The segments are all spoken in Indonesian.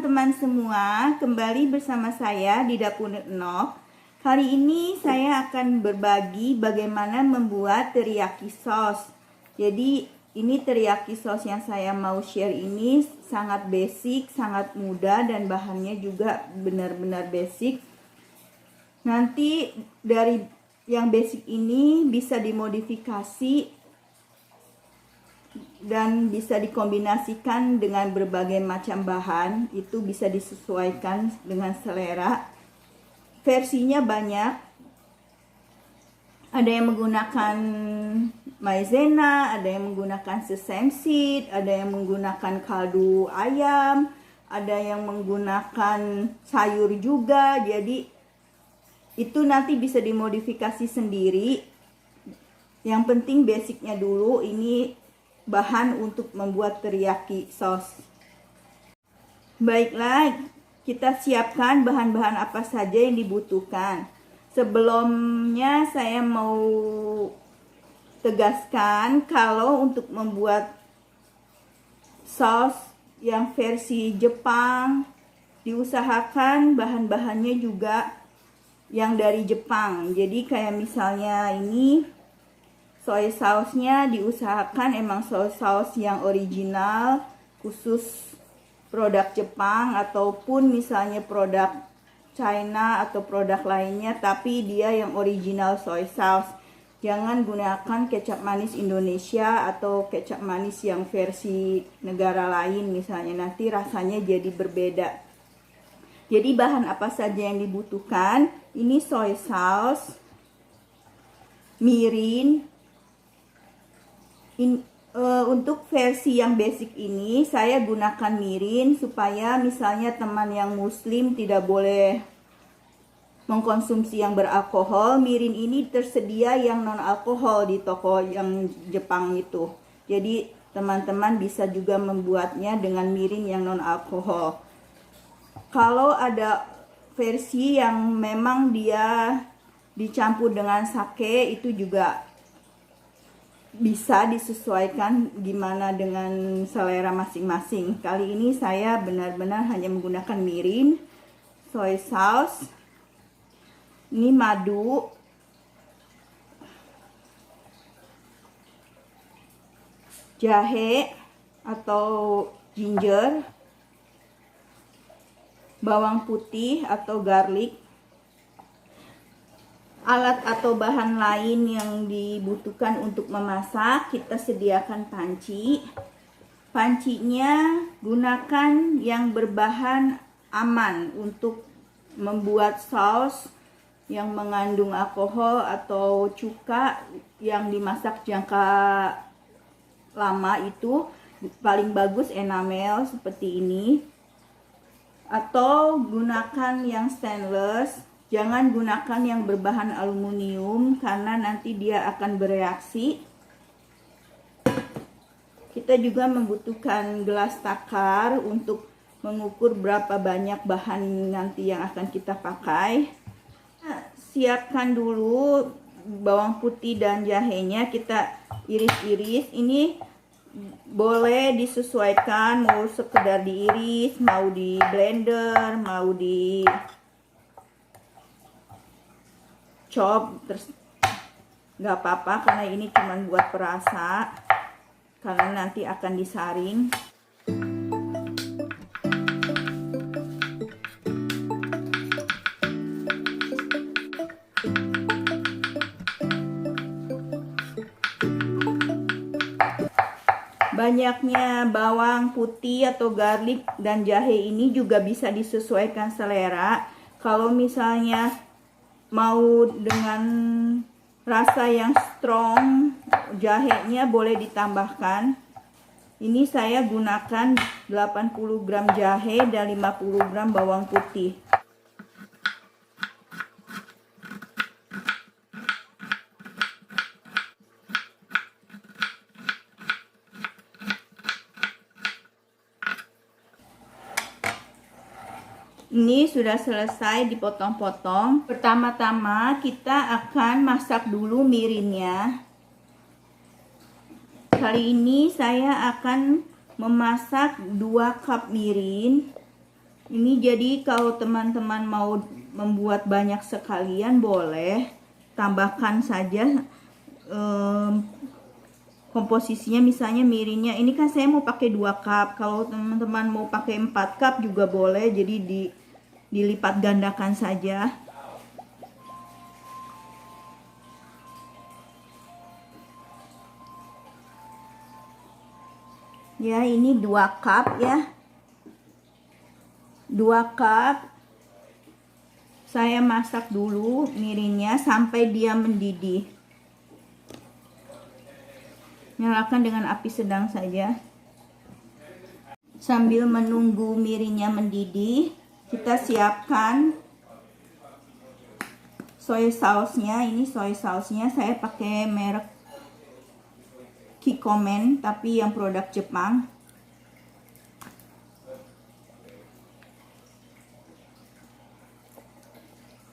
teman-teman semua, kembali bersama saya di Dapur Nok. Kali ini saya akan berbagi bagaimana membuat teriyaki sauce. Jadi ini teriyaki sauce yang saya mau share ini sangat basic, sangat mudah, dan bahannya juga benar-benar basic. Nanti dari yang basic ini bisa dimodifikasi dan bisa dikombinasikan dengan berbagai macam bahan. Itu bisa disesuaikan dengan selera. Versinya banyak. Ada yang menggunakan maizena, ada yang menggunakan sesame seed, ada yang menggunakan kaldu ayam, ada yang menggunakan sayur juga. Jadi itu nanti bisa dimodifikasi sendiri. Yang penting basicnya dulu. Ini bahan untuk membuat teriyaki sauce. Baiklah, kita siapkan bahan-bahan apa saja yang dibutuhkan. Sebelumnya saya mau tegaskan kalau untuk membuat saus yang versi Jepang, diusahakan bahan-bahannya juga yang dari Jepang. Jadi kayak misalnya ini soy sausnya diusahakan emang soy saus yang original, khusus produk Jepang, ataupun misalnya produk China atau produk lainnya, tapi dia yang original soy sauce. Jangan gunakan kecap manis Indonesia atau kecap manis yang versi negara lain misalnya, nanti rasanya jadi berbeda. Jadi bahan apa saja yang dibutuhkan? Ini soy sauce, mirin. Untuk versi yang basic ini saya gunakan mirin supaya misalnya teman yang muslim tidak boleh mengkonsumsi yang beralkohol. Mirin ini tersedia yang non alkohol di toko yang Jepang itu. Jadi teman-teman bisa juga membuatnya dengan mirin yang non alkohol. Kalau ada versi yang memang dia dicampur dengan sake, itu juga bisa disesuaikan gimana dengan selera masing-masing. Kali ini saya benar-benar hanya menggunakan mirin, soy sauce, ini madu, jahe atau ginger, bawang putih atau garlic. Alat atau bahan lain yang dibutuhkan untuk memasak, kita sediakan panci. Pancinya gunakan yang berbahan aman untuk membuat saus yang mengandung alkohol atau cuka yang dimasak jangka lama. Itu paling bagus enamel seperti ini, atau gunakan yang stainless. Jangan gunakan yang berbahan aluminium karena nanti dia akan bereaksi. Kita juga membutuhkan gelas takar untuk mengukur berapa banyak bahan nanti yang akan kita pakai. Siapkan dulu bawang putih dan jahenya, kita iris-iris. Ini boleh disesuaikan, mau sekedar diiris, mau di blender, mau di chop, terus nggak apa-apa karena ini cuma buat perasa, karena nanti akan disaring. Banyaknya bawang putih atau garlic dan jahe ini juga bisa disesuaikan selera. Kalau misalnya mau dengan rasa yang strong, jahenya boleh ditambahkan. Ini saya gunakan 80 gram jahe dan 50 gram bawang putih. Ini sudah selesai dipotong-potong. Pertama-tama kita akan masak dulu mirinnya. Kali ini saya akan memasak 2 cup mirin. Ini jadi kalau teman-teman mau membuat banyak sekalian boleh tambahkan saja komposisinya, misalnya mirinnya. Ini kan saya mau pakai 2 cup. Kalau teman-teman mau pakai 4 cup juga boleh. Jadi dilipat gandakan saja. Ya, ini 2 cup ya. 2 cup. Saya masak dulu mirinnya sampai dia mendidih. Nyalakan dengan api sedang saja. Sambil menunggu mirinnya mendidih, kita siapkan soy sauce-nya. Ini soy sauce-nya saya pakai merek Kikkoman, tapi yang produk Jepang.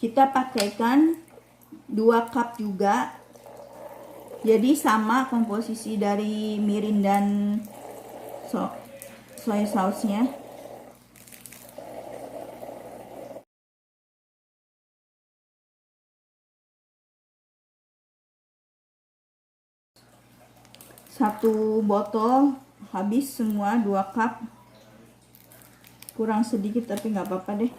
Kita pakaikan 2 cup juga. Jadi sama komposisi dari mirin dan soy sauce-nya. Satu botol habis semua, 2 cup. Kurang sedikit tapi nggak apa-apa deh.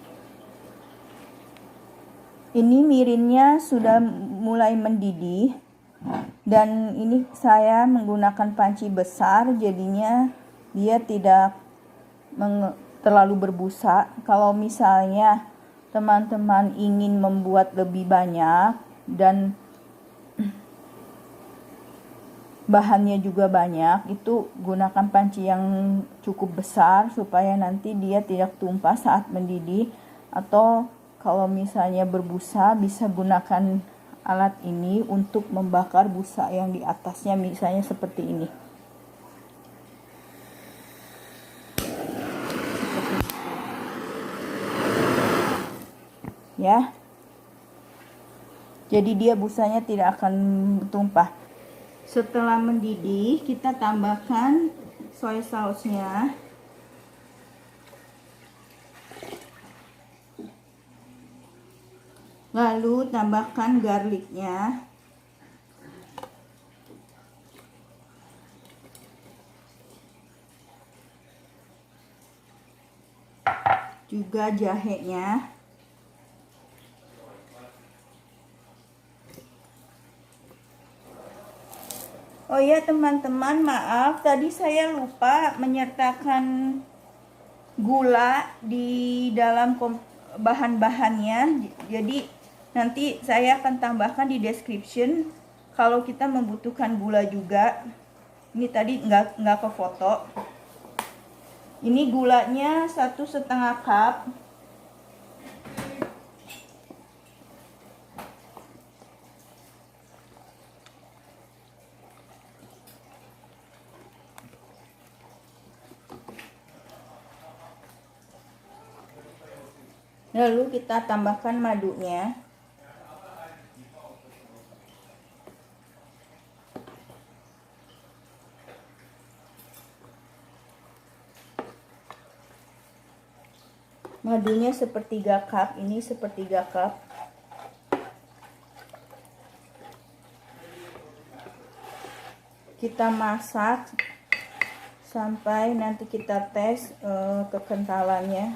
Ini mirinnya sudah mulai mendidih. Dan ini saya menggunakan panci besar, jadinya dia tidak terlalu berbusa. Kalau misalnya teman-teman ingin membuat lebih banyak dan bahannya juga banyak, itu gunakan panci yang cukup besar supaya nanti dia tidak tumpah saat mendidih. Atau kalau misalnya berbusa, bisa gunakan alat ini untuk membakar busa yang di atasnya, misalnya seperti ini. Ya. Jadi dia busanya tidak akan tumpah. Setelah mendidih, kita tambahkan soy sauce-nya. Lalu tambahkan garlicnya. Juga jahenya. Oh ya teman-teman, maaf tadi saya lupa menyertakan gula di dalam bahan-bahannya. Jadi nanti saya akan tambahkan di description kalau kita membutuhkan gula juga. Ini tadi nggak ke foto. Ini gulanya 1,5 cup. Lalu kita tambahkan madunya. Madunya sepertiga cup, ini sepertiga cup. Kita masak sampai nanti kita tes kekentalannya.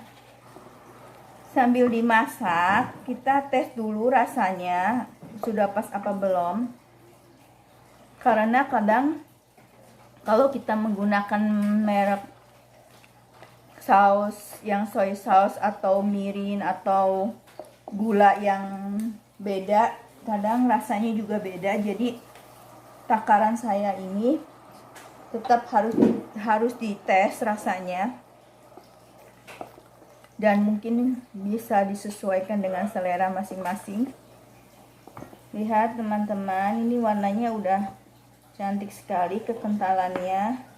Sambil dimasak, kita tes dulu rasanya sudah pas apa belum. Karena kadang kalau kita menggunakan merek saus yang soy sauce atau mirin atau gula yang beda, kadang rasanya juga beda. Jadi takaran saya ini tetap harus dites rasanya, dan mungkin bisa disesuaikan dengan selera masing-masing. Lihat teman-teman, ini warnanya udah cantik sekali kekentalannya.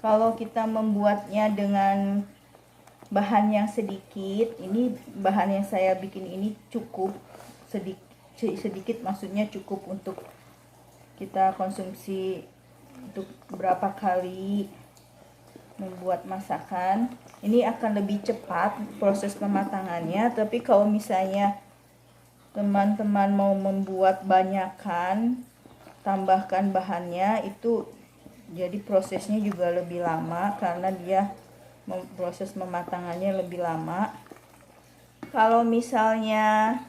Kalau kita membuatnya dengan bahan yang sedikit, ini bahan yang saya bikin ini cukup sedikit, maksudnya cukup untuk kita konsumsi untuk berapa kali. membuat masakan. Ini akan lebih cepat proses pematangannya, tapi kalau misalnya teman-teman mau membuat banyakan, tambahkan bahannya, itu jadi prosesnya juga lebih lama karena dia proses pematangannya lebih lama. Kalau misalnya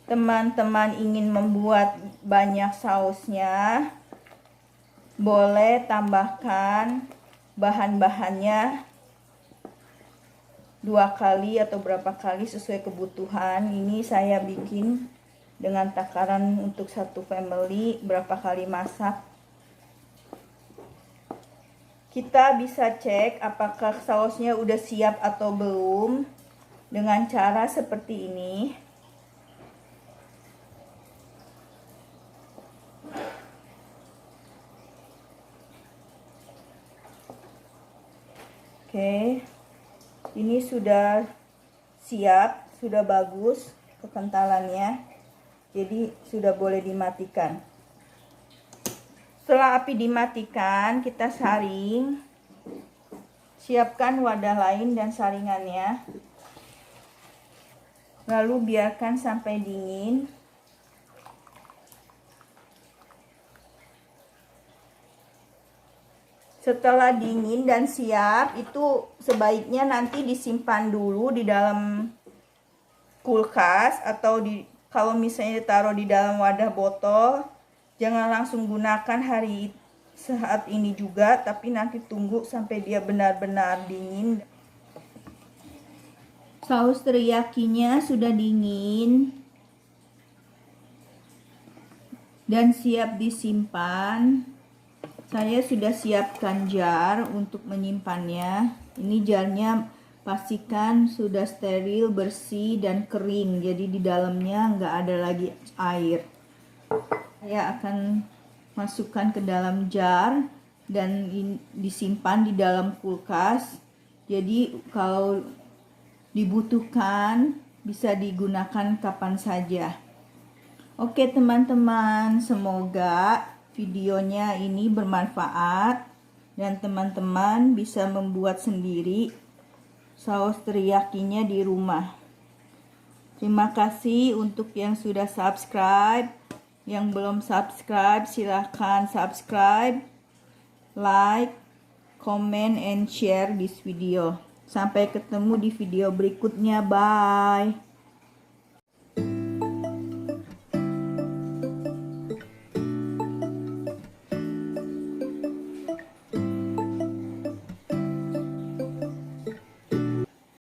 teman-teman ingin membuat banyak sausnya, boleh tambahkan bahan-bahannya 2 kali atau berapa kali sesuai kebutuhan. Ini saya bikin dengan takaran untuk satu family berapa kali masak. Kita bisa cek apakah sausnya udah siap atau belum dengan cara seperti ini. Oke, ini sudah siap, sudah bagus kekentalannya, jadi sudah boleh dimatikan. Setelah api dimatikan, kita saring. Siapkan wadah lain dan saringannya, lalu biarkan sampai dingin. Setelah dingin dan siap, itu sebaiknya nanti disimpan dulu di dalam kulkas, atau kalau misalnya ditaruh di dalam wadah botol, jangan langsung gunakan saat ini juga, tapi nanti tunggu sampai dia benar-benar dingin. Saus teriyakinya sudah dingin dan siap disimpan. Saya sudah siapkan jar untuk menyimpannya. Ini jarnya pastikan sudah steril, bersih, dan kering. Jadi di dalamnya nggak ada lagi air. Saya akan masukkan ke dalam jar dan disimpan di dalam kulkas. Jadi kalau dibutuhkan bisa digunakan kapan saja. Oke teman-teman, semoga videonya ini bermanfaat dan teman-teman bisa membuat sendiri saus teriyakinya di rumah. Terima kasih untuk yang sudah subscribe. Yang belum subscribe, silahkan subscribe, like, comment, and share this video. Sampai ketemu di video berikutnya. Bye.